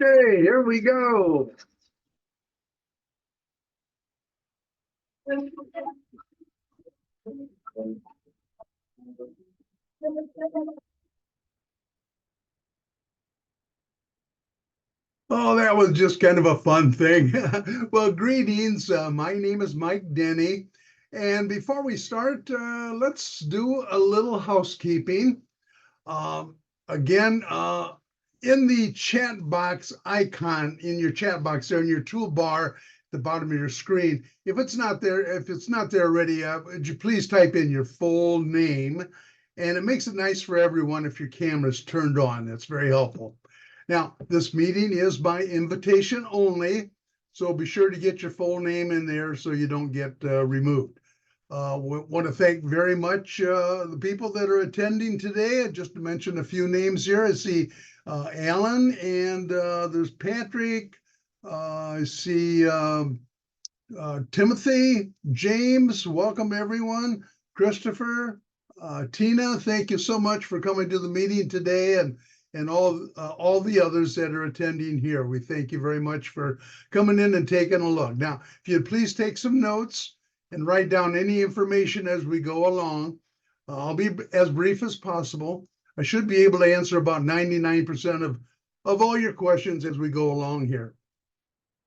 Okay, here we go. Oh, that was just kind of a fun thing. Well, greetings. My name is Mike Denny. And before we start, let's do a little housekeeping. Um, again, in the chat box icon in your chat box there in your toolbar at the bottom of your screen, if it's not there already, would you please type in your full name? And it makes it nice for everyone if your camera's turned on. That's very helpful. Now, this meeting is by invitation only, so be sure to get your full name in there so you don't get removed. We want to thank very much the people that are attending today. Just to mention a few names here, I see Alan and there's Patrick. I see Timothy, James. Welcome everyone. Christopher, Tina. Thank you so much for coming to the meeting today, and all the others that are attending here. We thank you very much for coming in and taking a look. Now, if you'd please take some notes and write down any information as we go along. I'll be as brief as possible. I should be able to answer about 99% of all your questions as we go along here.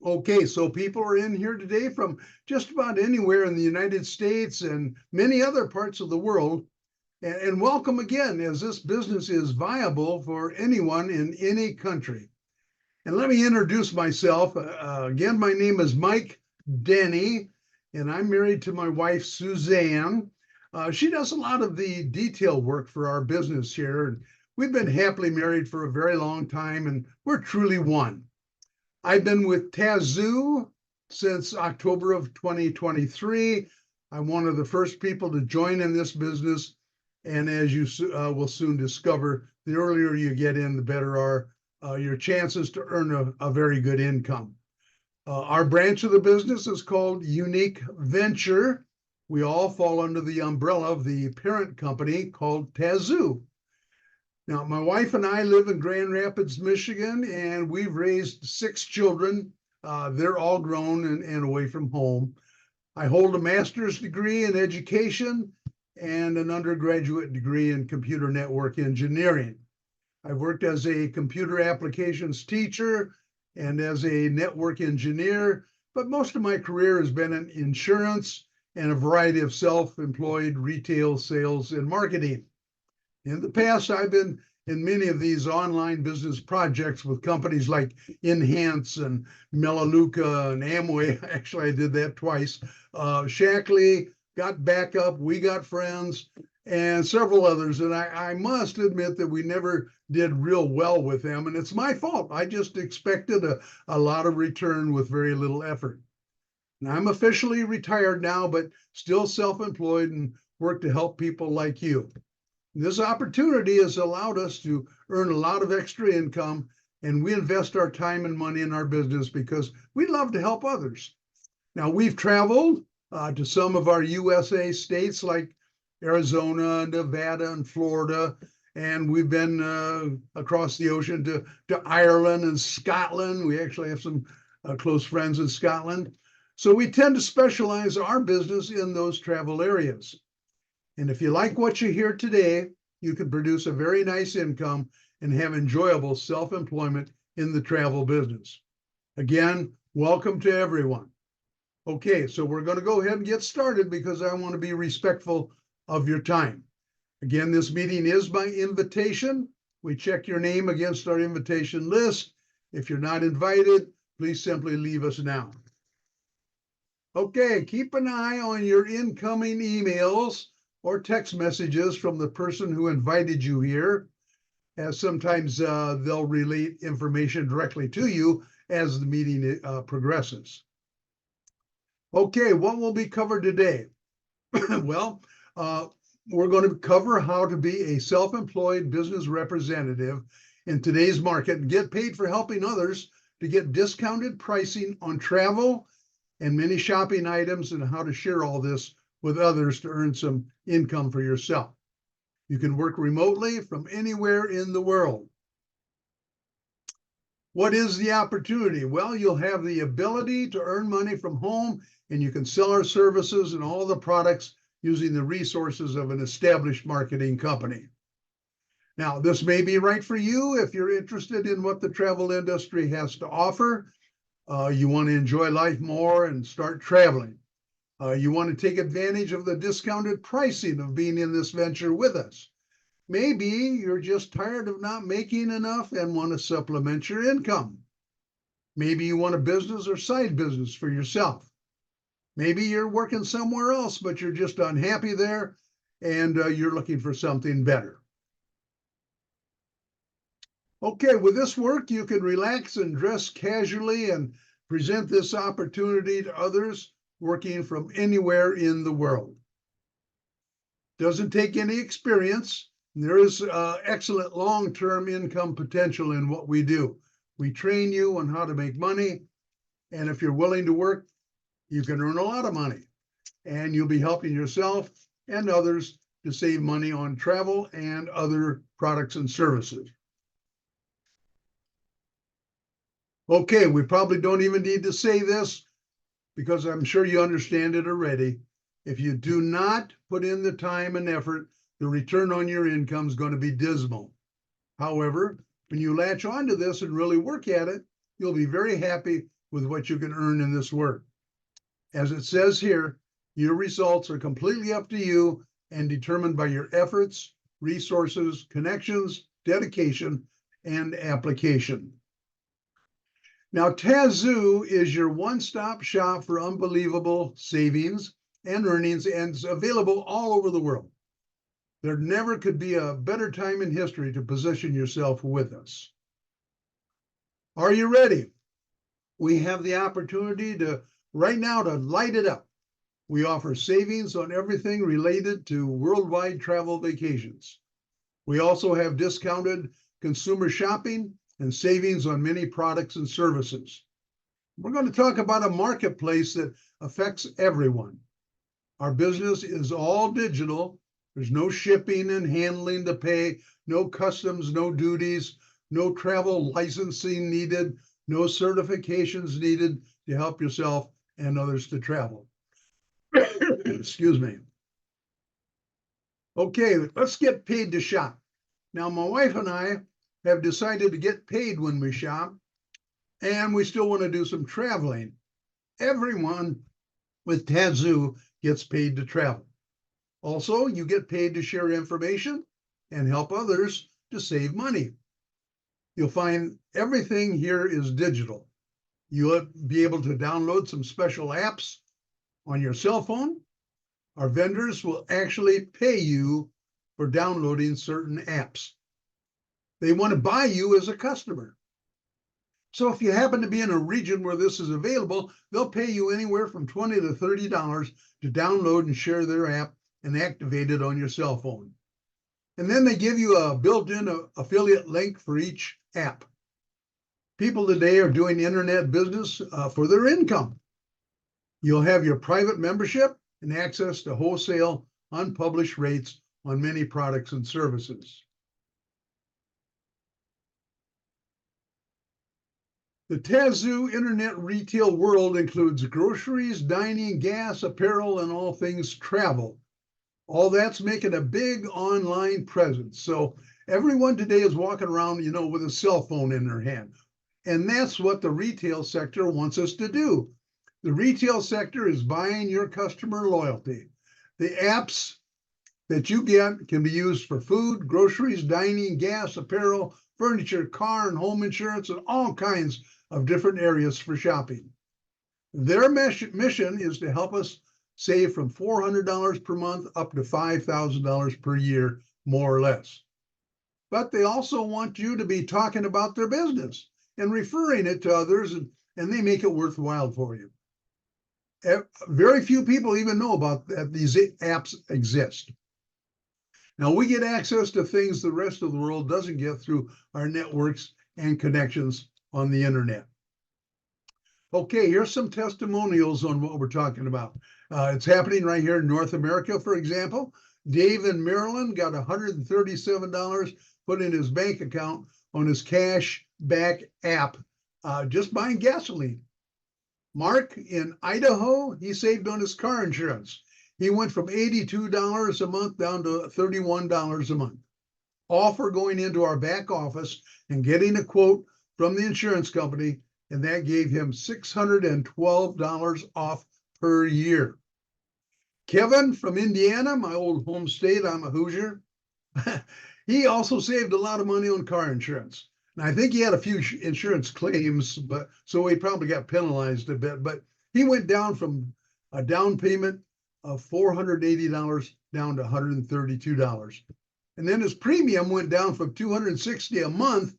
Okay, so people are in here today from just about anywhere in the United States and many other parts of the world. And welcome again, as this business is viable for anyone in any country. And let me introduce myself. Again, my name is Mike Denny, and I'm married to my wife, Suzanne. She does a lot of the detail work for our business here. And we've been happily married for a very long time, and we're truly one. I've been with Tazew since October of 2023. I'm one of the first people to join in this business. And as you will soon discover, the earlier you get in, the better are your chances to earn a very good income. Our branch of the business is called Unique Venture. We all fall under the umbrella of the parent company called Tazew. Now, my wife and I live in Grand Rapids, Michigan, and we've raised 6 children. They're all grown and away from home. I hold a master's degree in education and an undergraduate degree in computer network engineering. I've worked as a computer applications teacher and as a network engineer, but most of my career has been in insurance and a variety of self-employed retail sales and marketing. In the past, I've been in many of these online business projects with companies like Enhance and Melaleuca and Amway. Actually, I did that twice. Shackley, Got Backup, We Got Friends, and several others. And I must admit that we never did real well with them. And it's my fault. I just expected a lot of return with very little effort. And I'm officially retired now, but still self-employed and work to help people like you. This opportunity has allowed us to earn a lot of extra income, and we invest our time and money in our business because we love to help others. Now, we've traveled to some of our USA states like Arizona, Nevada, and Florida, and we've been across the ocean to Ireland and Scotland. We actually have some close friends in Scotland. So we tend to specialize our business in those travel areas. And if you like what you hear today, you can produce a very nice income and have enjoyable self-employment in the travel business. Again, welcome to everyone. Okay, so we're going to go ahead and get started because I want to be respectful of your time. Again, this meeting is by invitation. We check your name against our invitation list. If you're not invited, please simply leave us now. Okay, keep an eye on your incoming emails or text messages from the person who invited you here, as sometimes they'll relate information directly to you as the meeting progresses. Okay, what will be covered today? Well, we're going to cover how to be a self-employed business representative in today's market and get paid for helping others to get discounted pricing on travel and many shopping items, and how to share all this with others to earn some income for yourself. You can work remotely from anywhere in the world. What is the opportunity? Well, you'll have the ability to earn money from home, and you can sell our services and all the products using the resources of an established marketing company. Now, this may be right for you if you're interested in what the travel industry has to offer. You want to enjoy life more and start traveling. You want to take advantage of the discounted pricing of being in this venture with us. Maybe you're just tired of not making enough and want to supplement your income. Maybe you want a business or side business for yourself. Maybe you're working somewhere else, but you're just unhappy there and you're looking for something better. Okay, with this work, you can relax and dress casually and present this opportunity to others working from anywhere in the world. Doesn't take any experience. There is excellent long-term income potential in what we do. We train you on how to make money, and if you're willing to work, you can earn a lot of money, and you'll be helping yourself and others to save money on travel and other products and services. Okay, we probably don't even need to say this because I'm sure you understand it already. If you do not put in the time and effort, the return on your income is going to be dismal. However, when you latch onto this and really work at it, you'll be very happy with what you can earn in this work. As it says here, your results are completely up to you and determined by your efforts, resources, connections, dedication, and application. Now, Tazew is your one-stop shop for unbelievable savings and earnings, and is available all over the world. There never could be a better time in history to position yourself with us. Are you ready? We have the opportunity right now to light it up. We offer savings on everything related to worldwide travel vacations. We also have discounted consumer shopping and savings on many products and services. We're going to talk about a marketplace that affects everyone. Our business is all digital. There's no shipping and handling to pay, no customs, no duties, no travel licensing needed, no certifications needed to help yourself and others to travel. Excuse me. Okay, let's get paid to shop. Now, my wife and I have decided to get paid when we shop, and we still want to do some traveling. Everyone with Tazew gets paid to travel. Also, you get paid to share information and help others to save money. You'll find everything here is digital. You'll be able to download some special apps on your cell phone. Our vendors will actually pay you for downloading certain apps. They want to buy you as a customer. So if you happen to be in a region where this is available, they'll pay you anywhere from $20 to $30 to download and share their app and activate it on your cell phone. And then they give you a built-in affiliate link for each app. People today are doing internet business for their income. You'll have your private membership and access to wholesale, unpublished rates on many products and services. The Tazew internet retail world includes groceries, dining, gas, apparel, and all things travel. All that's making a big online presence. So everyone today is walking around, with a cell phone in their hand. And that's what the retail sector wants us to do. The retail sector is buying your customer loyalty. The apps that you get can be used for food, groceries, dining, gas, apparel, furniture, car and home insurance, and all kinds of different areas for shopping. Their mission is to help us save from $400 per month up to $5,000 per year, more or less. But they also want you to be talking about their business and referring it to others, and they make it worthwhile for you. Very few people even know about that these apps exist. Now, we get access to things the rest of the world doesn't get through our networks and connections on the internet. Okay, here's some testimonials on what we're talking about. It's happening right here in North America, for example. Dave in Maryland got $137 put in his bank account on his cash back app just buying gasoline. Mark in Idaho, he saved on his car insurance. He went from $82 a month down to $31 a month, all for going into our back office and getting a quote from the insurance company, and that gave him $612 off per year. Kevin from Indiana, my old home state, I'm a Hoosier. He also saved a lot of money on car insurance. And I think he had a few insurance claims, but so he probably got penalized a bit. But he went down from a down payment of $480 down to $132. And then his premium went down from $260 a month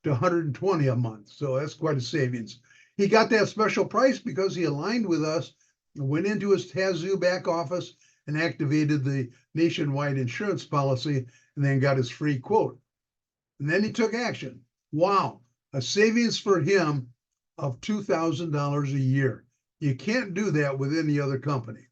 to $120 a month. So that's quite a savings. He got that special price because he aligned with us, went into his Tazew back office and activated the nationwide insurance policy, and then got his free quote. And then he took action. Wow, a savings for him of $2,000 a year. You can't do that with any other company.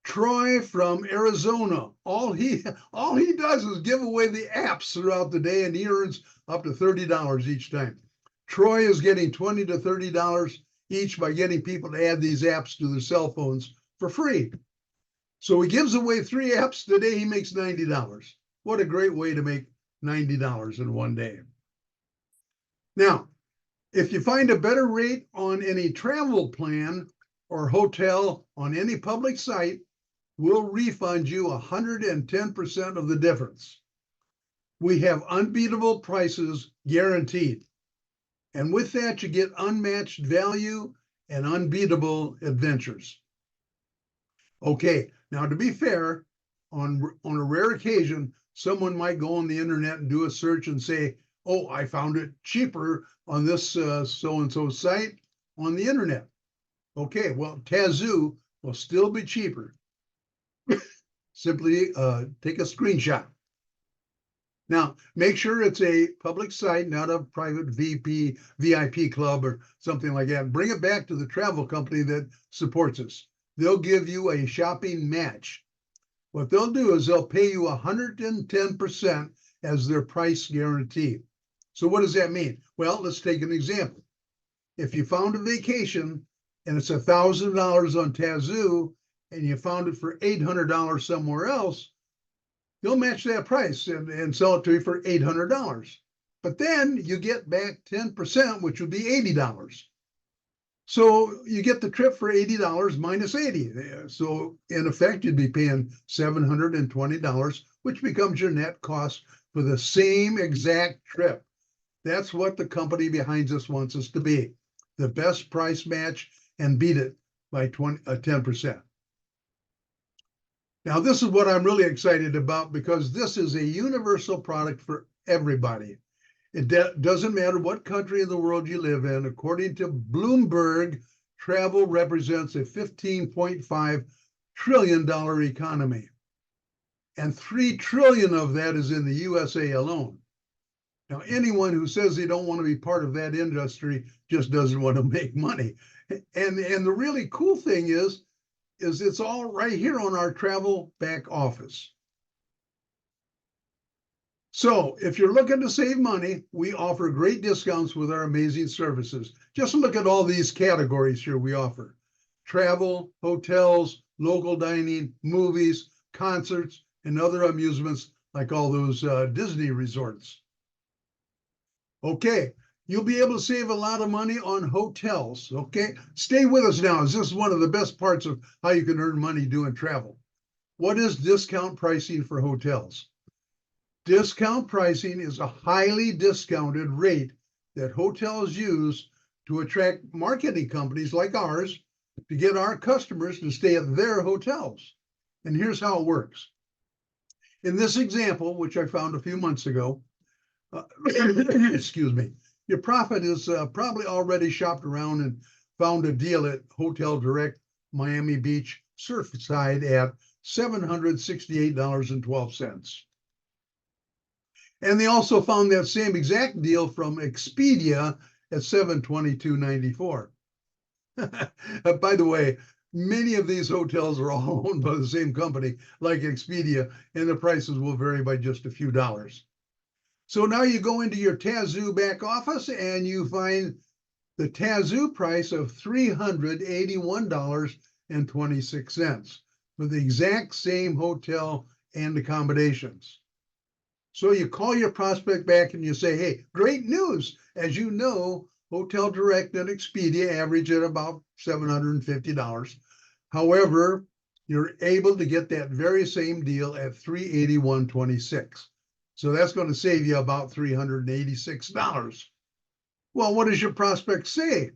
Troy from Arizona, all he does is give away the apps throughout the day, and he earns up to $30 each time. Troy is getting $20 to $30 each by getting people to add these apps to their cell phones for free. So he gives away 3 apps today, he makes $90. What a great way to make $90 in one day. Now, if you find a better rate on any travel plan or hotel on any public site, we'll refund you 110% of the difference. We have unbeatable prices guaranteed. And with that, you get unmatched value and unbeatable adventures. Okay, now to be fair, on a rare occasion, someone might go on the internet and do a search and say, oh, I found it cheaper on this so-and-so site on the internet. Okay, well, Tazew will still be cheaper. Simply take a screenshot. Now, make sure it's a public site, not a private VIP club or something like that. Bring it back to the travel company that supports us. They'll give you a shopping match. What they'll do is they'll pay you 110% as their price guarantee. So what does that mean? Well, let's take an example. If you found a vacation and it's $1,000 on Tazew and you found it for $800 somewhere else, they'll match that price and sell it to you for $800. But then you get back 10%, which would be $80. So you get the trip for $80 minus 80. So in effect, you'd be paying $720, which becomes your net cost for the same exact trip. That's what the company behind us wants us to be. The best price match and beat it by 10%. Now, this is what I'm really excited about because this is a universal product for everybody. It doesn't matter what country in the world you live in. According to Bloomberg, travel represents a $15.5 trillion economy. And $3 trillion of that is in the USA alone. Now, anyone who says they don't want to be part of that industry just doesn't want to make money. And the really cool thing is it's all right here on our travel back office. So if you're looking to save money, we offer great discounts with our amazing services. Just look at all these categories here we offer: travel, hotels, local dining, movies, concerts, and other amusements like all those Disney resorts. Okay, you'll be able to save a lot of money on hotels, okay? Stay with us now, as this is one of the best parts of how you can earn money doing travel. What is discount pricing for hotels? Discount pricing is a highly discounted rate that hotels use to attract marketing companies like ours to get our customers to stay at their hotels. And here's how it works. In this example, which I found a few months ago, excuse me, your profit is probably already shopped around and found a deal at Hotel Direct Miami Beach Surfside at $768.12. And they also found that same exact deal from Expedia at $722.94. By the way, many of these hotels are all owned by the same company, like Expedia, and the prices will vary by just a few dollars. So now you go into your Tazew back office and you find the Tazew price of $381.26 for the exact same hotel and accommodations. So you call your prospect back and you say, hey, great news. As you know, Hotel Direct and Expedia average at about $750. However, you're able to get that very same deal at $381.26. So that's going to save you about $386. Well, what does your prospect say?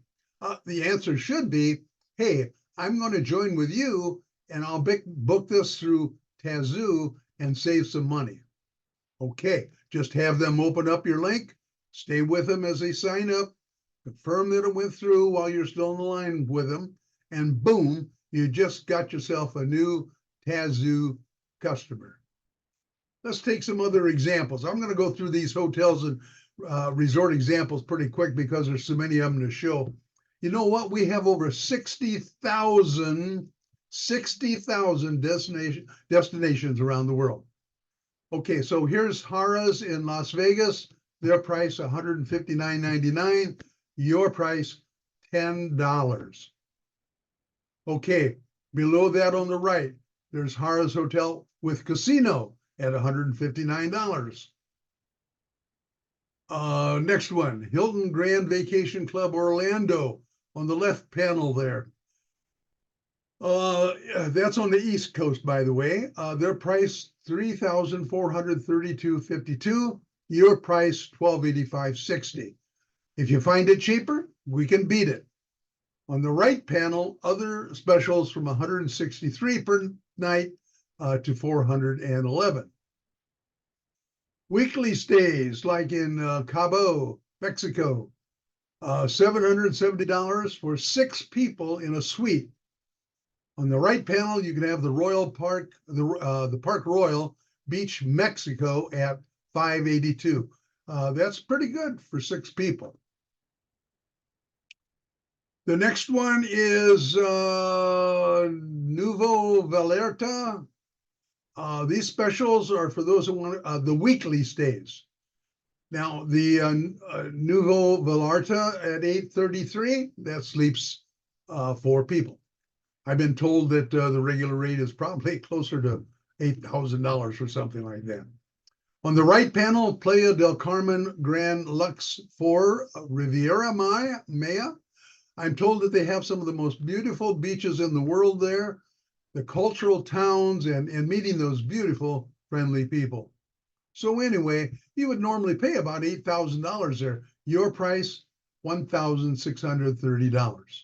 The answer should be, hey, I'm going to join with you and I'll book this through Tazew and save some money. Okay, just have them open up your link, stay with them as they sign up, confirm that it went through while you're still on the line with them, and boom, you just got yourself a new Tazew customer. Let's take some other examples. I'm going to go through these hotels and resort examples pretty quick because there's so many of them to show. You know what? We have over 60,000 destinations around the world. Okay, so here's Harrah's in Las Vegas. Their price $159.99. Your price $10. Okay, below that on the right, there's Harrah's Hotel with casino at $159. Next one, Hilton Grand Vacation Club Orlando on the left panel there. That's on the East Coast, by the way. Their price $3,432.52. Your price $1,285.60. If you find it cheaper, we can beat it. On the right panel, other specials from $163 per night to $411. Weekly stays, like in Cabo, Mexico, $770 for 6 people in a suite. On the right panel, you can have the Royal Park, the Park Royal Beach, Mexico at $582. That's pretty good for 6 people. The next one is Nuevo Vallarta. These specials are for those who want the weekly stays. Now, the Nuevo Vallarta at $833, that sleeps 4 people. I've been told that the regular rate is probably closer to $8,000 or something like that. On the right panel, Playa del Carmen Grand Lux 4 Riviera Maya. I'm told that they have some of the most beautiful beaches in the world there, the cultural towns, and meeting those beautiful, friendly people. So anyway, you would normally pay about $8,000 there. Your price, $1,630.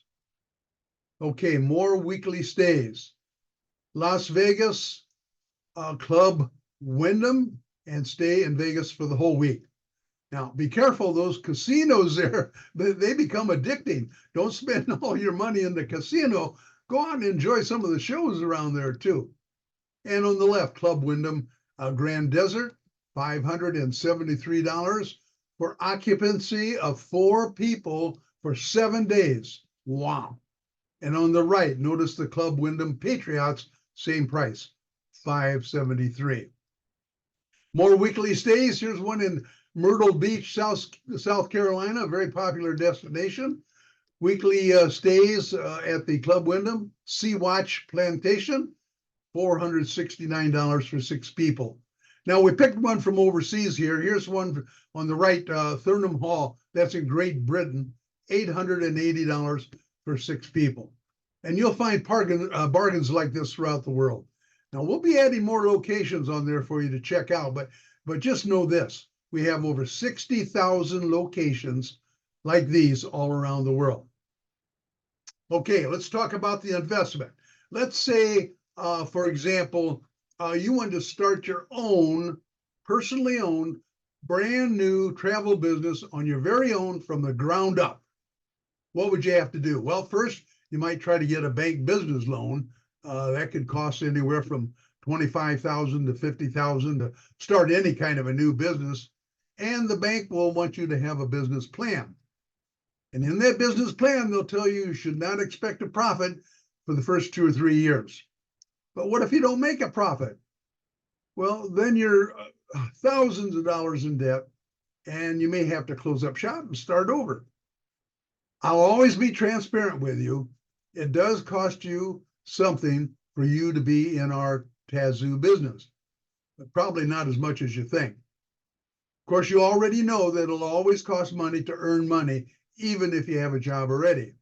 Okay, more weekly stays. Las Vegas Club Wyndham, and stay in Vegas for the whole week. Now, be careful, those casinos there, they become addicting. Don't spend all your money in the casino. Go out and enjoy some of the shows around there too. And on the left, Club Wyndham Grand Desert, $573 for occupancy of 4 people for 7 days. Wow. And on the right, notice the Club Wyndham Patriots, same price, $573. More weekly stays. Here's one in Myrtle Beach, South Carolina, a very popular destination. Weekly stays at the Club Wyndham Sea Watch Plantation, $469 for 6 people. Now, we picked one from overseas here. Here's one on the right, Thurnham Hall. That's in Great Britain, $880 for 6 people. And you'll find bargains like this throughout the world. Now, we'll be adding more locations on there for you to check out, but just know this. We have over 60,000 locations like these all around the world. Okay, let's talk about the investment. Let's say, for example, you want to start your own, personally owned, brand new travel business on your very own from the ground up. What would you have to do? Well, first, you might try to get a bank business loan. That could cost anywhere from $25,000 to $50,000 to start any kind of a new business. And the bank will want you to have a business plan. And in that business plan, they'll tell you should not expect a profit for the first 2 or 3 years. But what if you don't make a profit? Well, then you're thousands of dollars in debt, and you may have to close up shop and start over. I'll always be transparent with you. It does cost you something for you to be in our Tazew business, but probably not as much as you think. Of course, you already know that it'll always cost money to earn money, even if you have a job already.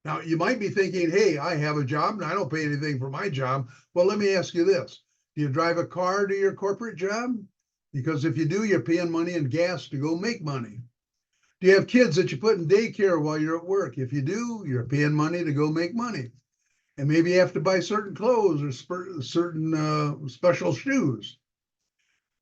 Now, you might be thinking, hey, I have a job and I don't pay anything for my job. Well, let me ask you this. Do you drive a car to your corporate job? Because if you do, you're paying money and gas to go make money. Do you have kids that you put in daycare while you're at work? If you do, you're paying money to go make money. And maybe you have to buy certain clothes or certain special shoes.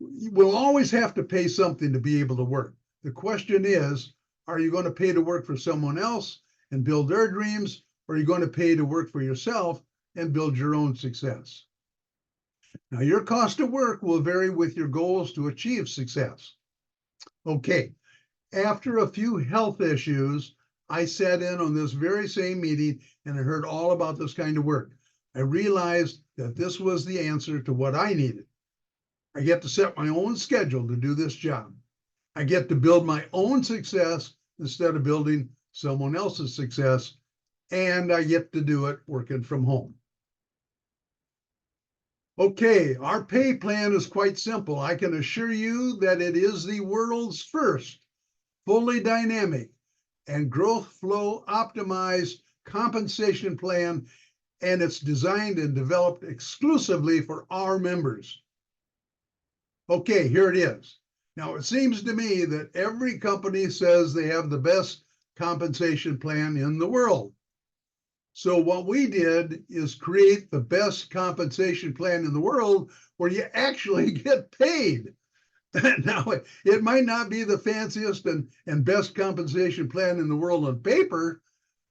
We'll always have to pay something to be able to work. The question is, are you going to pay to work for someone else and build their dreams, or are you going to pay to work for yourself and build your own success? Now, your cost of work will vary with your goals to achieve success. Okay, after a few health issues, I sat in on this very same meeting and I heard all about this kind of work. I realized that this was the answer to what I needed. I get to set my own schedule to do this job. I get to build my own success instead of building someone else's success, and I get to do it working from home. Okay, our pay plan is quite simple. I can assure you that it is the world's first fully dynamic and growth flow optimized compensation plan, and it's designed and developed exclusively for our members. Okay, here it is. Now, it seems to me that every company says they have the best compensation plan in the world. So what we did is create the best compensation plan in the world where you actually get paid. Now, it might not be the fanciest and best compensation plan in the world on paper,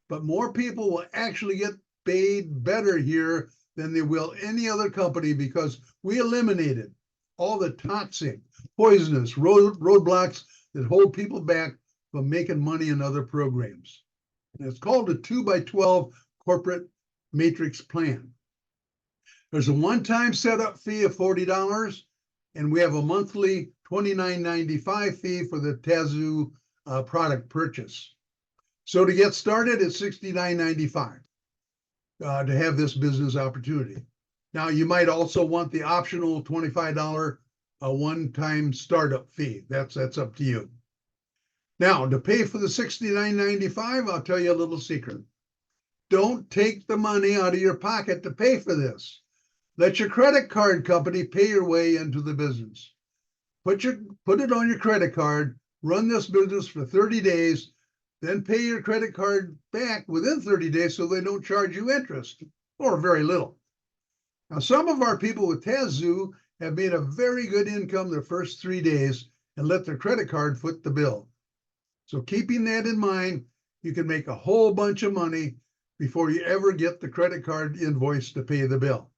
but more people will actually get paid better here than they will any other company because we eliminated all the toxic, poisonous roadblocks that hold people back from making money in other programs. And it's called a 2x12 corporate matrix plan. There's a one-time setup fee of $40, and we have a monthly $29.95 fee for the Tazew product purchase. So to get started, it's $69.95 to have this business opportunity. Now, you might also want the optional $25 one-time startup fee. That's up to you. Now, to pay for the $69.95, I'll tell you a little secret. Don't take the money out of your pocket to pay for this. Let your credit card company pay your way into the business. Put it on your credit card, run this business for 30 days, then pay your credit card back within 30 days so they don't charge you interest, or very little. Now, some of our people with Tazew have made a very good income their first 3 days and let their credit card foot the bill. So keeping that in mind, you can make a whole bunch of money before you ever get the credit card invoice to pay the bill.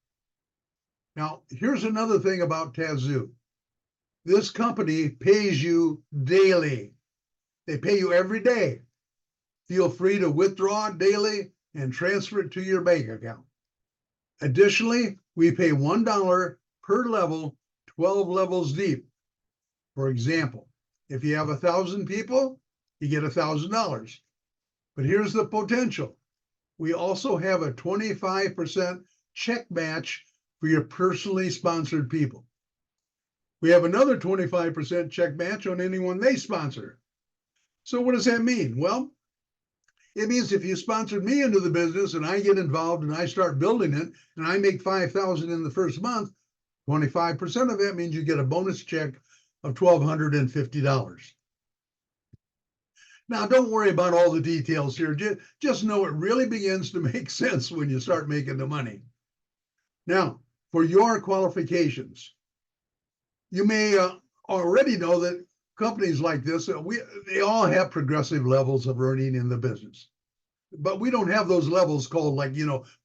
Now, here's another thing about Tazew. This company pays you daily. They pay you every day. Feel free to withdraw it daily and transfer it to your bank account. Additionally, we pay $1 per level, 12 levels deep. For example, if you have 1,000 people, you get $1,000. But here's the potential. We also have a 25% check match for your personally sponsored people. We have another 25% check match on anyone they sponsor. So what does that mean? Well, it means if you sponsored me into the business and I get involved and I start building it and I make $5,000 in the first month, 25% of that means you get a bonus check of $1,250. Now, don't worry about all the details here. Just know it really begins to make sense when you start making the money. Now, for your qualifications, you may already know that companies like this, they all have progressive levels of earning in the business. But we don't have those levels called like,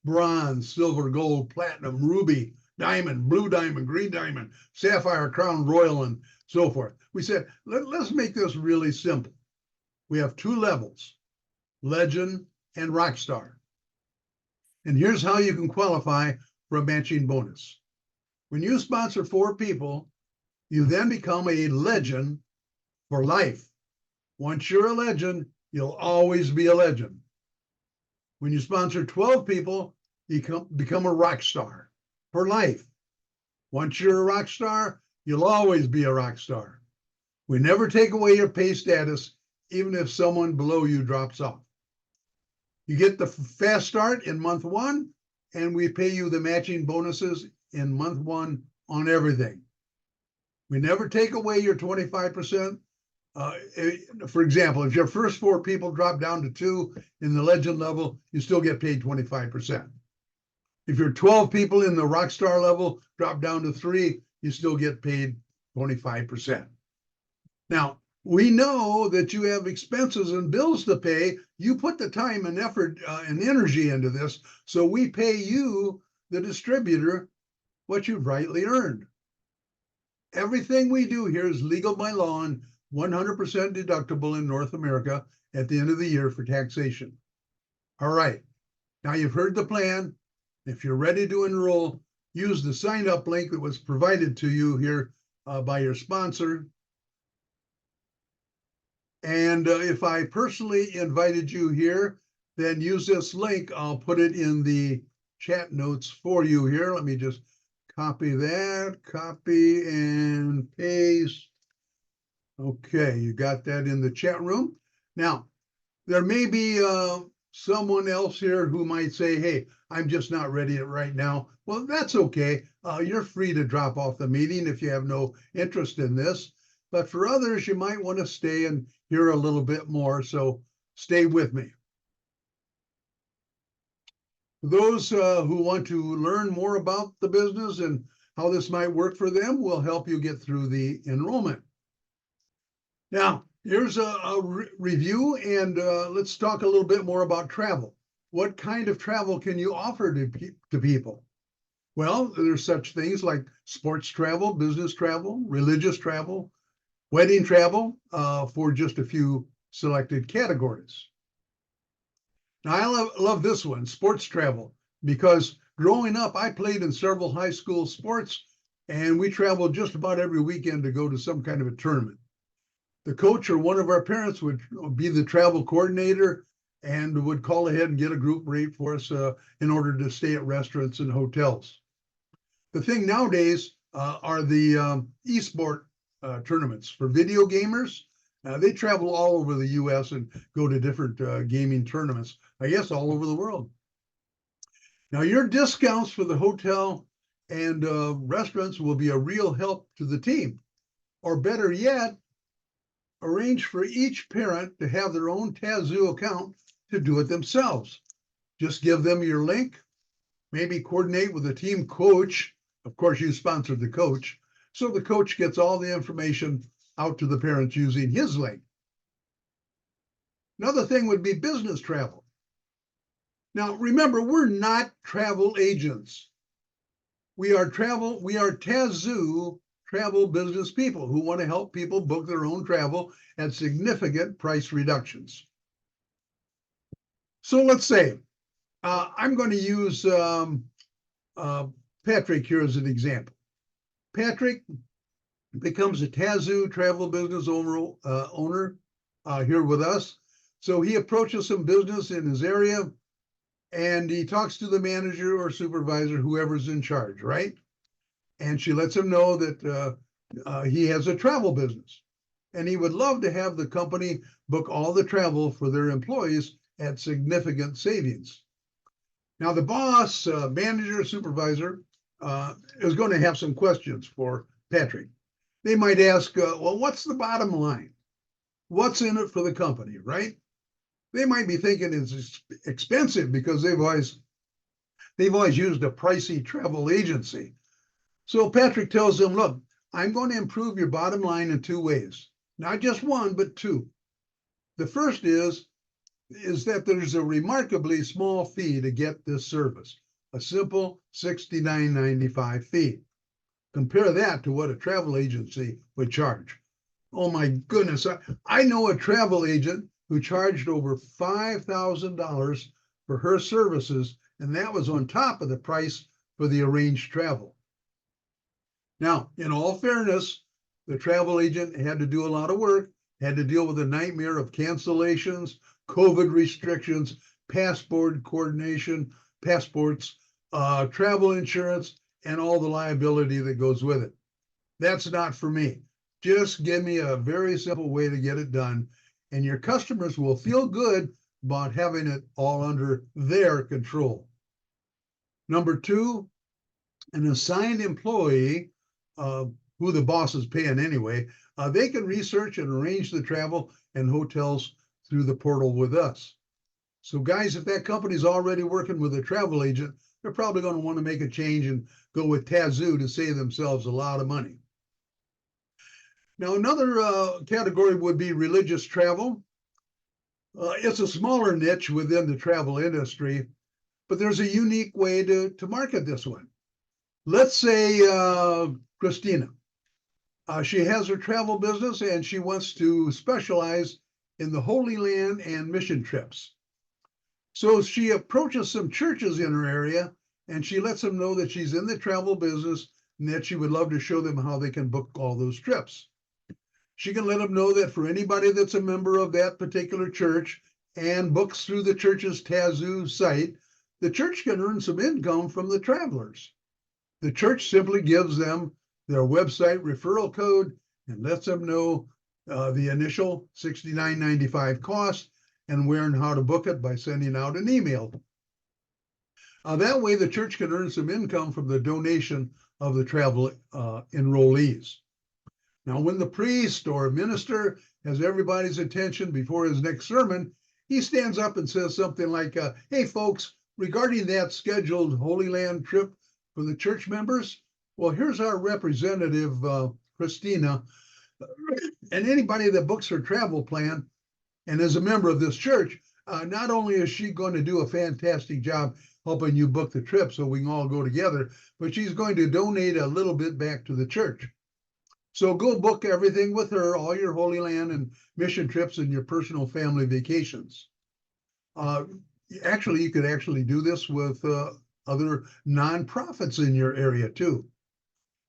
bronze, silver, gold, platinum, ruby, diamond, blue diamond, green diamond, sapphire, crown, royal, and so forth. We said, let's make this really simple. We have 2 levels, legend and rockstar. And here's how you can qualify for a matching bonus. When you sponsor 4 people, you then become a legend for life. Once you're a legend, you'll always be a legend. When you sponsor 12 people, you become a rock star for life. Once you're a rock star, you'll always be a rock star. We never take away your pay status, even if someone below you drops off. You get the fast start in month one, and we pay you the matching bonuses in month one on everything. We never take away your 25%. For example, if your first 4 people drop down to 2 in the legend level, you still get paid 25%. If your 12 people in the rockstar level drop down to 3, you still get paid 25%. Now, we know that you have expenses and bills to pay. You put the time and effort and energy into this, so we pay you, the distributor, what you've rightly earned. Everything we do here is legal by law and 100% deductible in North America at the end of the year for taxation. All right, now you've heard the plan. If you're ready to enroll, use the sign-up link that was provided to you here by your sponsor. And if I personally invited you here, then use this link. I'll put it in the chat notes for you here. Let me just copy that, copy and paste. Okay, you got that in the chat room. Now, there may be someone else here who might say, hey, I'm just not ready right now. Well, that's okay. You're free to drop off the meeting if you have no interest in this. But for others, you might want to stay and hear a little bit more, so stay with me. Those who want to learn more about the business and how this might work for them, will help you get through the enrollment. Now, here's a review, and let's talk a little bit more about travel. What kind of travel can you offer to people? Well, there's such things like sports travel, business travel, religious travel, wedding travel, for just a few selected categories. Now, I love this one, sports travel, because growing up, I played in several high school sports, and we traveled just about every weekend to go to some kind of a tournament. The coach or one of our parents would be the travel coordinator and would call ahead and get a group rate for us in order to stay at restaurants and hotels. The thing nowadays are the e-sport tournaments for video gamers. They travel all over the US and go to different gaming tournaments, I guess all over the world. Now, your discounts for the hotel and restaurants will be a real help to the team. Or better yet, arrange for each parent to have their own Tazew account to do it themselves. Just give them your link, maybe coordinate with the team coach. Of course, you sponsored the coach, so the coach gets all the information out to the parents using his link. Another thing would be business travel. Now, remember, we're not travel agents. We are Tazew travel business people who want to help people book their own travel at significant price reductions. So let's say I'm going to use Patrick here as an example. Patrick becomes a Tazew travel business owner here with us. So he approaches some business in his area, and he talks to the manager or supervisor, whoever's in charge, right? And she lets him know that he has a travel business, and he would love to have the company book all the travel for their employees at significant savings. Now, the boss, manager, supervisor is going to have some questions for Patrick. They might ask, well, what's the bottom line? What's in it for the company, right? They might be thinking it's expensive because they've always used a pricey travel agency. So Patrick tells them, look, I'm going to improve your bottom line in 2 ways. Not just one, but 2. The first is that there's a remarkably small fee to get this service, a simple $69.95 fee. Compare that to what a travel agency would charge. Oh my goodness, I know a travel agent who charged over $5,000 for her services, and that was on top of the price for the arranged travel. Now, in all fairness, the travel agent had to do a lot of work had to deal with the nightmare of cancellations, COVID restrictions, passports, travel insurance, and all the liability that goes with it. That's not for me. Just give me a very simple way to get it done, and your customers will feel good about having it all under their control. Number two, an assigned employee, who the boss is paying anyway, they can research and arrange the travel and hotels through the portal with us. So guys, if that company's already working with a travel agent, they're probably going to want to make a change and go with Tazew to save themselves a lot of money. Now, another category would be religious travel. It's a smaller niche within the travel industry, but there's a unique way to market this one. Let's say Christina. She has her travel business and she wants to specialize in the Holy Land and mission trips. So she approaches some churches in her area and she lets them know that she's in the travel business and that she would love to show them how they can book all those trips. She can let them know that for anybody that's a member of that particular church and books through the church's Tazew site, the church can earn some income from the travelers. The church simply gives them their website referral code and lets them know the initial $69.95 cost and where and how to book it by sending out an email. That way, the church can earn some income from the donation of the travel enrollees. Now, when the priest or minister has everybody's attention before his next sermon, he stands up and says something like, hey, folks, regarding that scheduled Holy Land trip for the church members, well, here's our representative, Christina, and anybody that books her travel plan and is a member of this church, not only is she going to do a fantastic job helping you book the trip so we can all go together, but she's going to donate a little bit back to the church. So go book everything with her, all your Holy Land and mission trips and your personal family vacations. Actually, you could actually do this with other nonprofits in your area too.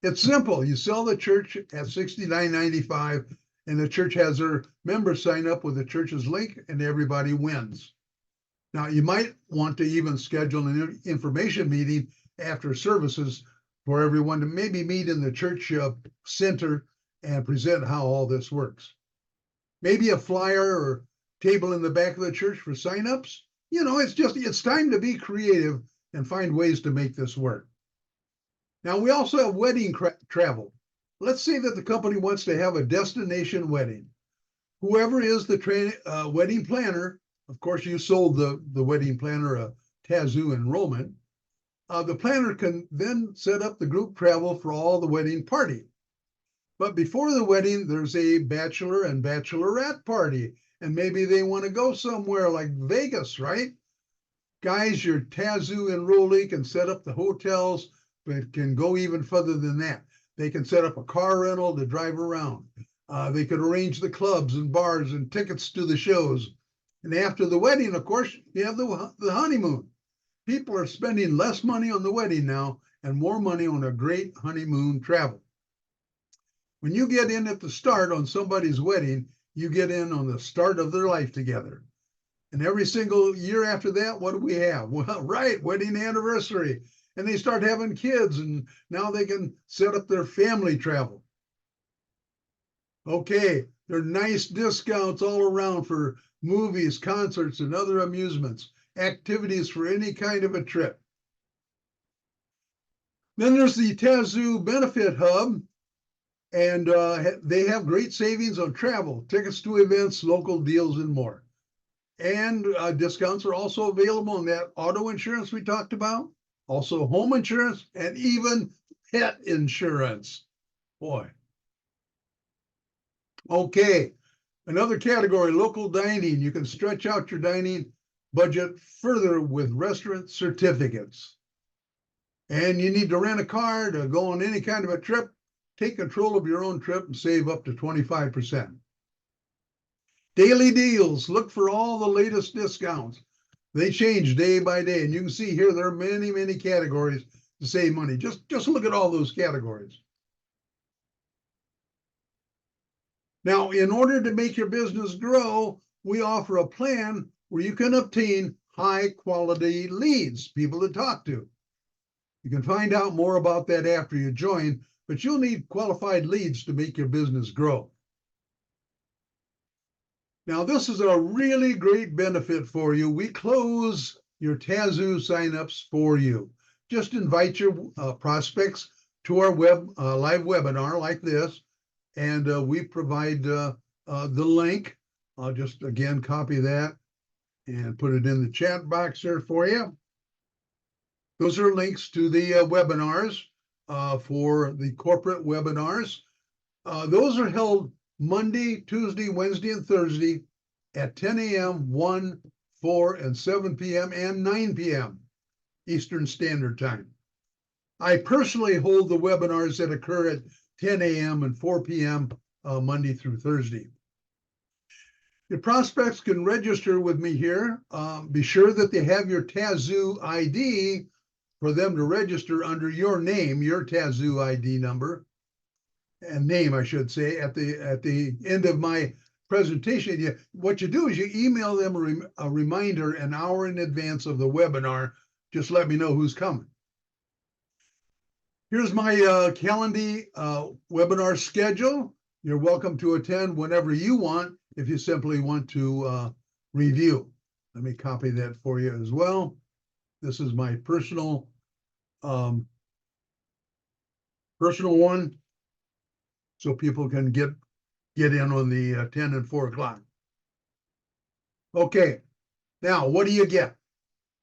It's simple. You sell the church at $69.95 and the church has their members sign up with the church's link and everybody wins. Now, you might want to even schedule an information meeting after services for everyone to maybe meet in the church center and present how all this works. Maybe a flyer or table in the back of the church for signups. You know, it's time to be creative and find ways to make this work. Now, we also have wedding travel. Let's say that the company wants to have a destination wedding. Whoever is the wedding planner, of course, you sold the wedding planner a Tazew enrollment. The planner can then set up the group travel for all the wedding party. But before the wedding, there's a bachelor and bachelorette party, and maybe they want to go somewhere like Vegas, right? Guys, your Tazew enrollee can set up the hotels, but can go even further than that. They can set up a car rental to drive around. They could arrange the clubs and bars and tickets to the shows. And after the wedding, of course, you have the honeymoon. People are spending less money on the wedding now and more money on a great honeymoon travel. When you get in at the start on somebody's wedding, you get in on the start of their life together. And every single year after that, what do we have? Well, right, wedding anniversary. And they start having kids, and now they can set up their family travel. Okay, there are nice discounts all around for movies, concerts, and other amusements, activities for any kind of a trip. Then there's the Tazew Benefit Hub, and they have great savings on travel, tickets to events, local deals, and more. And discounts are also available on that auto insurance we talked about, also home insurance, and even pet insurance. Boy. Okay, another category, local dining. You can stretch out your dining budget further with restaurant certificates. And you need to rent a car to go on any kind of a trip. Take control of your own trip and save up to 25%. Daily deals, look for all the latest discounts. They change day by day, and you can see here there are many, many categories to save money. Just look at all those categories. Now, in order to make your business grow, we offer a plan where you can obtain high quality leads, people to talk to. You can find out more about that after you join, but you'll need qualified leads to make your business grow. Now, this is a really great benefit for you. We close your Tazew signups for you. Just invite your prospects to our live webinar like this, and we provide the link. I'll just again copy that and put it in the chat box there for you. Those are links to the webinars for the corporate webinars. Those are held Monday, Tuesday, Wednesday, and Thursday at 10 a.m., 1, 4, and 7 p.m., and 9 p.m. Eastern Standard Time. I personally hold the webinars that occur at 10 a.m. and 4 p.m. Monday through Thursday. Your prospects can register with me here. Be sure that they have your Tazew ID for them to register under your name, your Tazew ID number and name, I should say, at the end of my presentation. What you do is you email them a reminder an hour in advance of the webinar. Just let me know who's coming. Here's my calendar webinar schedule. You're welcome to attend whenever you want if you simply want to review. Let me copy that for you as well. This is my personal one, so people can get in on the 10 and 4 o'clock. Okay, now what do you get?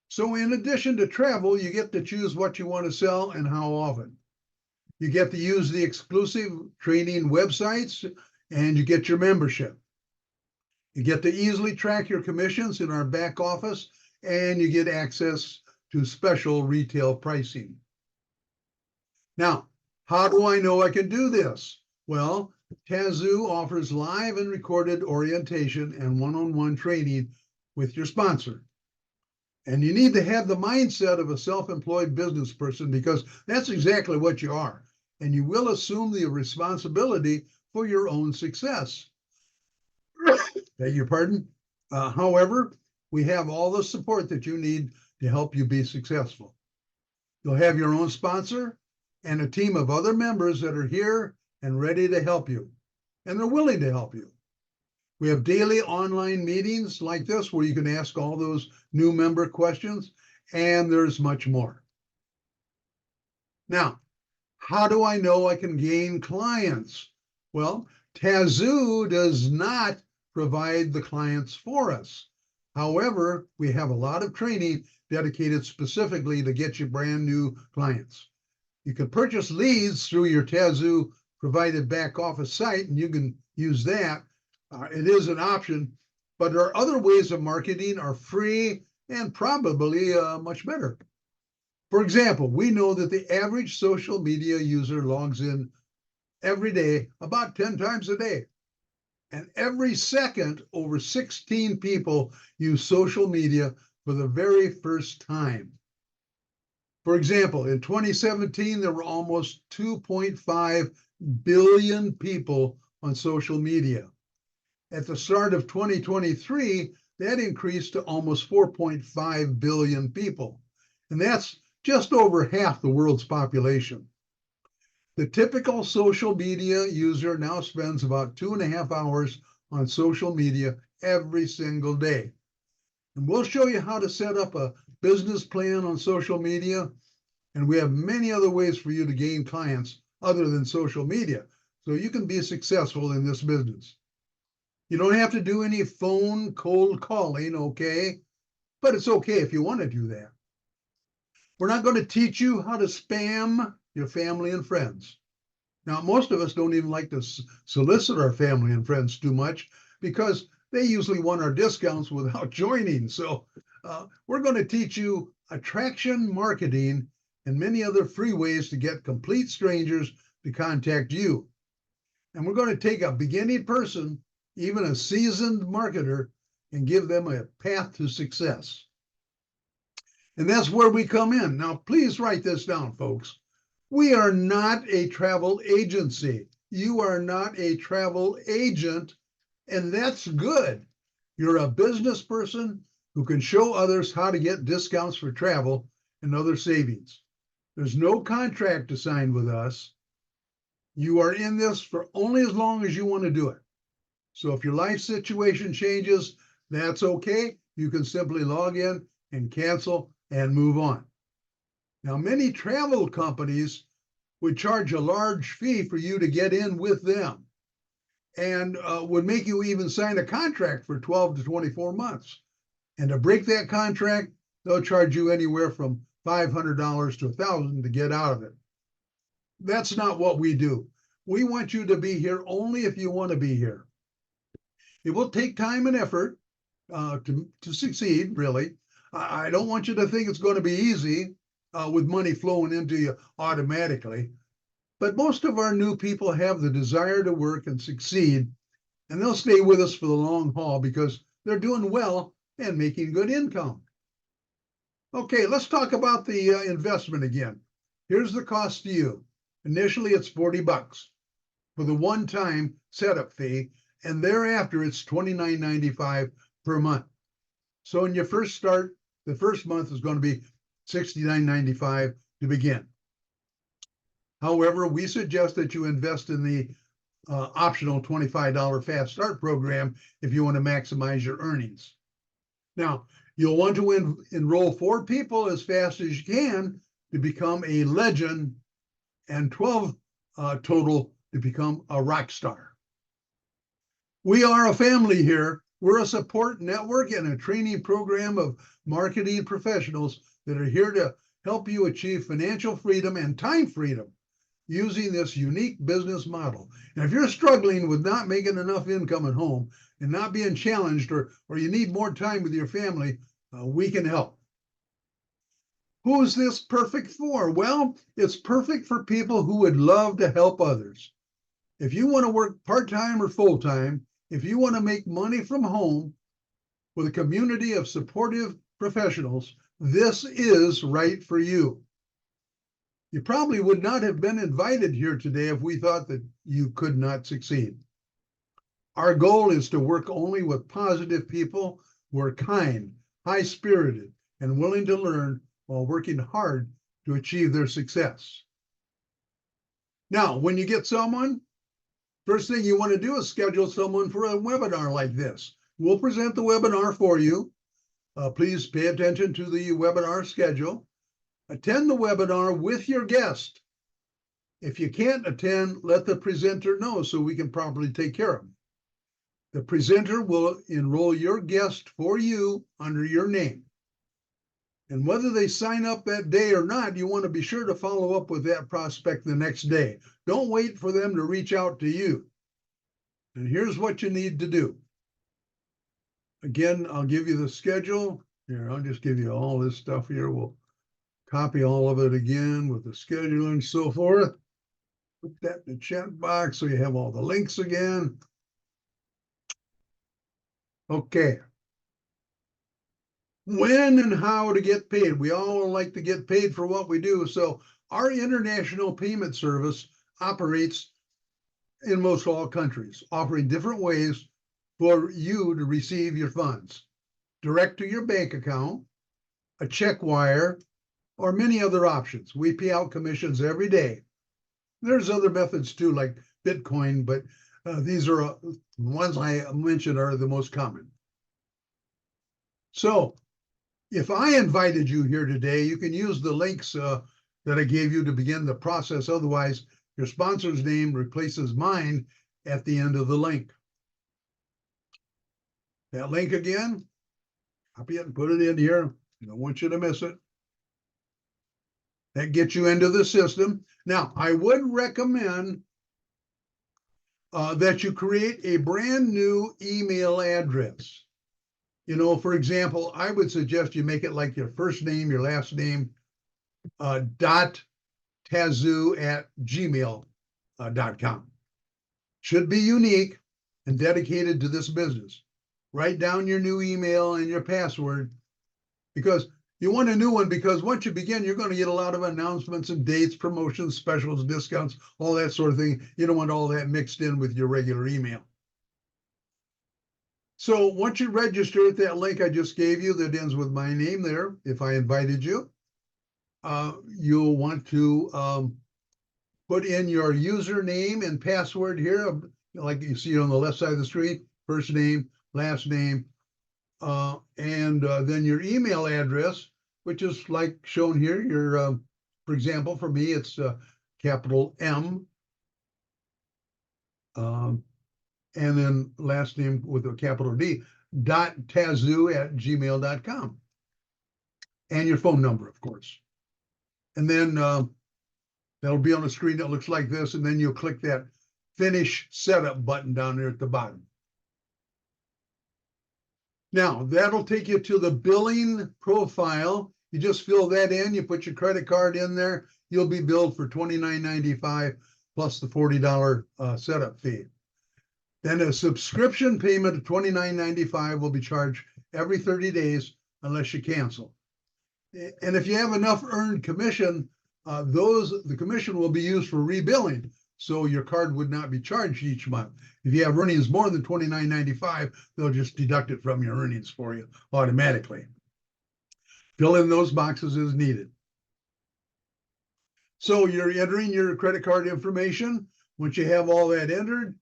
So in addition to travel, you get to choose what you want to sell and how often. You get to use the exclusive training websites, and you get your membership. You get to easily track your commissions in our back office, and you get access to special retail pricing. Now, how do I know I can do this? Well, Tazew offers live and recorded orientation and one-on-one training with your sponsor. And you need to have the mindset of a self-employed business person, because that's exactly what you are. And you will assume the responsibility for your own success. Beg your pardon. However, we have all the support that you need to help you be successful. You'll have your own sponsor and a team of other members that are here and ready to help you. And they're willing to help you. We have daily online meetings like this where you can ask all those new member questions, and there's much more. Now, how do I know I can gain clients? Well, Tazew does not provide the clients for us. However, we have a lot of training dedicated specifically to get you brand new clients. You can purchase leads through your Tazew provided back office site, and you can use that. It is an option, but our other ways of marketing are free and probably much better. For example, we know that the average social media user logs in every day about 10 times a day. And every second, over 16 people use social media for the very first time. For example, in 2017, there were almost 2.5 billion people on social media. At the start of 2023, that increased to almost 4.5 billion people. And that's just over half the world's population. The typical social media user now spends about 2.5 hours on social media every single day. And we'll show you how to set up a business plan on social media. And we have many other ways for you to gain clients other than social media, so you can be successful in this business. You don't have to do any phone cold calling, okay? But it's okay if you want to do that. We're not going to teach you how to spam your family and friends. Now, most of us don't even like to solicit our family and friends too much because they usually want our discounts without joining. So we're going to teach you attraction marketing and many other free ways to get complete strangers to contact you. And we're going to take a beginning person, even a seasoned marketer, and give them a path to success. And that's where we come in. Now, please write this down, folks. We are not a travel agency. you are not a travel agent, and that's good. You're a business person who can show others how to get discounts for travel and other savings. There's no contract to sign with us. You are in this for only as long as you want to do it. So if your life situation changes, that's okay. You can simply log in and cancel and move on. Now, many travel companies would charge a large fee for you to get in with them and would make you even sign a contract for 12 to 24 months. And to break that contract, they'll charge you anywhere from $500 to $1,000 to get out of it. That's not what we do. We want you to be here only if you want to be here. It will take time and effort to succeed, really. I don't want you to think it's going to be easy with money flowing into you automatically. But most of our new people have the desire to work and succeed, and they'll stay with us for the long haul because they're doing well and making good income. Okay, let's talk about the investment again. Here's the cost to you. Initially, it's $40 for the one-time setup fee, and thereafter it's $29.95 per month. So when you first start, the first month is going to be $69.95 to begin. However, we suggest that you invest in the optional $25 Fast Start program if you want to maximize your earnings. Now, you'll want to enroll 4 people as fast as you can to become a legend, and 12 total to become a rock star. We are a family here. We're a support network and a training program of marketing professionals that are here to help you achieve financial freedom and time freedom using this unique business model. And if you're struggling with not making enough income at home and not being challenged, or you need more time with your family, we can help. Who is this perfect for? Well, it's perfect for people who would love to help others. If you want to work part-time or full-time, if you want to make money from home with a community of supportive professionals, this is right for you. You probably would not have been invited here today if we thought that you could not succeed. Our goal is to work only with positive people who are kind, high-spirited, and willing to learn while working hard to achieve their success. Now, when you get someone, first thing you want to do is schedule someone for a webinar like this. We'll present the webinar for you. Please pay attention to the webinar schedule. Attend the webinar with your guest. If you can't attend, let the presenter know so we can properly take care of them. The presenter will enroll your guest for you under your name. And whether they sign up that day or not, you want to be sure to follow up with that prospect the next day. Don't wait for them to reach out to you. And here's what you need to do. Again, I'll give you the schedule. Here, I'll just give you all this stuff here. We'll copy all of it again with the schedule and so forth. Put that in the chat box so you have all the links again. Okay. When and how to get paid. We all like to get paid for what we do. So our international payment service operates in most all countries, offering different ways for you to receive your funds. Direct to your bank account, a check wire, or many other options. We pay out commissions every day. There's other methods too, like Bitcoin, but these are the ones I mentioned are the most common. So if I invited you here today, you can use the links that I gave you to begin the process. Otherwise, your sponsor's name replaces mine at the end of the link. That link again, copy it and put it in here. I don't want you to miss it. That gets you into the system. Now, I would recommend that you create a brand new email address. You know, for example, I would suggest you make it like your first name, your last name, .tazew@gmail.com. Should be unique and dedicated to this business. Write down your new email and your password, because You want a new one because once you begin, you're going to get a lot of announcements and dates, promotions, specials, discounts, all that sort of thing. You don't want all that mixed in with your regular email. So once you register at that link I just gave you that ends with my name there, if I invited you, you'll want to put in your username and password here, like you see on the left side of the screen, first name, last name, and then your email address, which is like shown here. Your, for example, for me, it's capital M, and then last name with a capital D, .tazew@gmail.com, and your phone number, of course. And then that'll be on a screen that looks like this, and then you'll click that Finish Setup button down there at the bottom. Now, that'll take you to the billing profile. You just fill that in, you put your credit card in there, you'll be billed for $29.95 plus the $40 setup fee. Then a subscription payment of $29.95 will be charged every 30 days unless you cancel. And if you have enough earned commission, the commission will be used for rebilling. So your card would not be charged each month. If you have earnings more than $29.95, they'll just deduct it from your earnings for you automatically. Fill in those boxes as needed. So you're entering your credit card information. Once you have all that entered,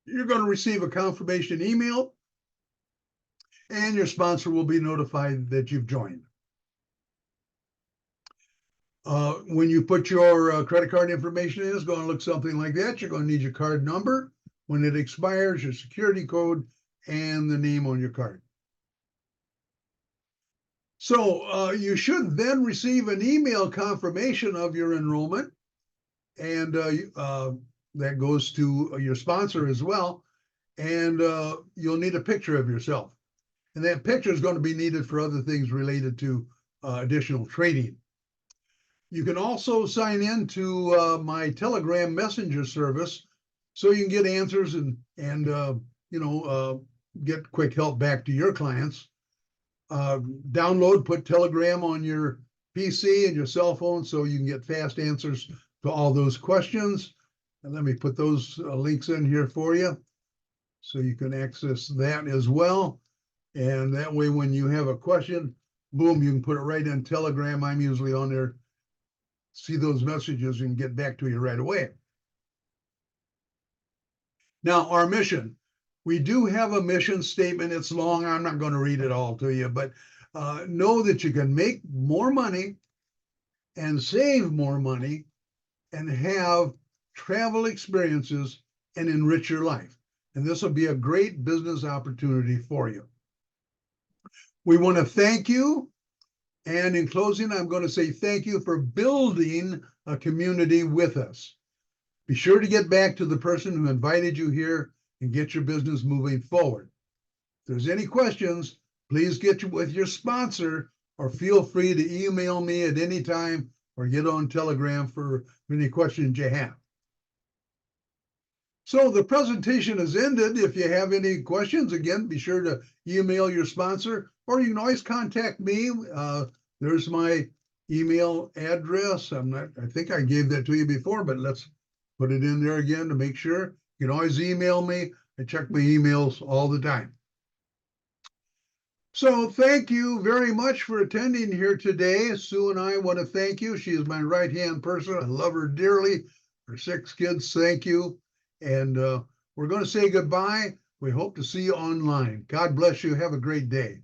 you're going to receive a confirmation email, and your sponsor will be notified that you've joined. When you put your credit card information in, it's going to look something like that. You're going to need your card number, when it expires, your security code, and the name on your card. So you should then receive an email confirmation of your enrollment, and that goes to your sponsor as well. And you'll need a picture of yourself. And that picture is going to be needed for other things related to additional training. You can also sign in to my Telegram messenger service so you can get answers and get quick help back to your clients. Put Telegram on your PC and your cell phone so you can get fast answers to all those questions. And let me put those links in here for you so you can access that as well. And that way, when you have a question, boom, you can put it right in Telegram. I'm usually on there. See those messages and get back to you right away. Now, our mission. We do have a mission statement. It's long. I'm not going to read it all to you, but know that you can make more money and save more money and have travel experiences and enrich your life. And this will be a great business opportunity for you. We want to thank you. And in closing, I'm going to say thank you for building a community with us. Be sure to get back to the person who invited you here and get your business moving forward. If there's any questions, please get with your sponsor or feel free to email me at any time or get on Telegram for any questions you have. So the presentation has ended. If you have any questions, again, be sure to email your sponsor, or you can always contact me. There's my email address. I think I gave that to you before, but let's put it in there again to make sure. You can always email me. I check my emails all the time. So thank you very much for attending here today. Sue and I want to thank you. She is my right-hand person. I love her dearly. Her 6 kids, thank you. And we're going to say goodbye. We hope to see you online. God bless you. Have a great day.